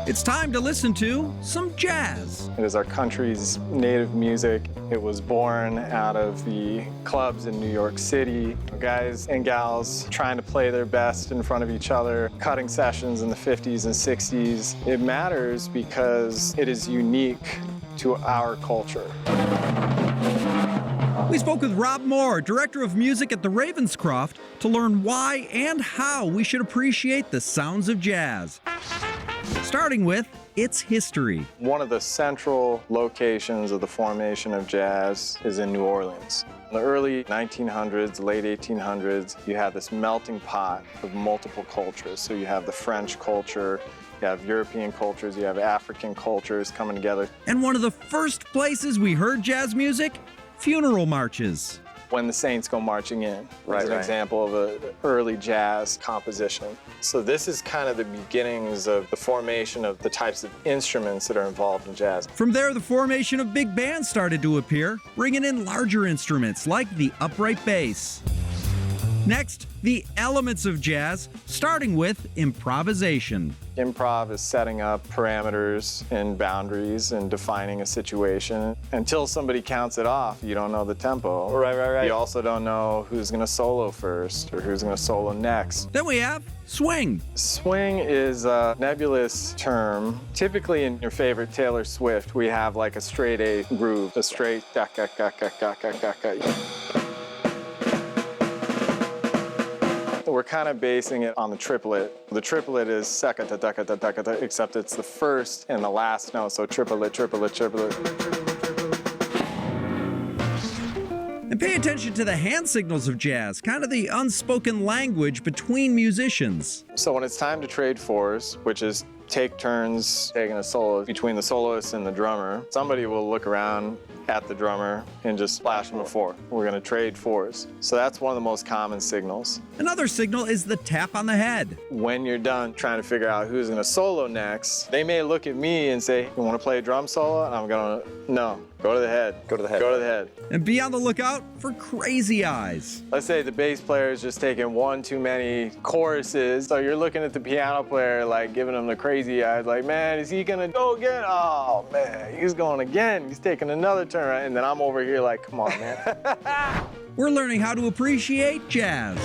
It's time to listen to some jazz. It is our country's native music. It was born out of the clubs in New York City. Guys and gals trying to play their best in front of each other, cutting sessions in the 50s and 60s. It matters because it is unique to our culture. We spoke with Rob Moore, Director of Music at the Ravenscroft, to learn why and how we should appreciate the sounds of jazz. Starting with its history. One of the central locations of the formation of jazz is in New Orleans. In the early 1900s, late 1800s, you had this melting pot of multiple cultures. So you have the French culture, you have European cultures, you have African cultures coming together. And one of the first places we heard jazz music? Funeral marches. When the Saints Go Marching In is an example of an early jazz composition. So this is kind of the beginnings of the formation of the types of instruments that are involved in jazz. From there, the formation of big bands started to appear, bringing in larger instruments like the upright bass. Next, the elements of jazz, starting with improvisation. Improv is setting up parameters and boundaries and defining a situation. Until somebody counts it off, you don't know the tempo. Right. You also don't know who's going to solo first or who's going to solo next. Then we have swing. Swing is a nebulous term. Typically in your favorite Taylor Swift, we have like a straight A groove, a straight da-ka-ka-ka-ka-ka-ka-ka. We're kind of basing it on the triplet. The triplet is second-ta-ta-ta-ta-ta, except it's the first and the last note, so triplet, triplet, triplet. And pay attention to the hand signals of jazz, kind of the unspoken language between musicians. So when it's time to trade fours, which is take turns taking a solo between the soloist and the drummer, somebody will look around at the drummer and just flash him a four. We're going to trade fours. So that's one of the most common signals. Another signal is the tap on the head. When you're done trying to figure out who's going to solo next, they may look at me and say, you want to play a drum solo? And I'm going to, no, go to the head. Go to the head. Go to the head. And be on the lookout for crazy eyes. Let's say the bass player is just taking one too many choruses. So you're looking at the piano player, like giving him the crazy eyes, like, man, is he going to go again? Oh, man, he's going again. He's taking another turn, right? And then I'm over here like, come on, man. We're learning how to appreciate jazz.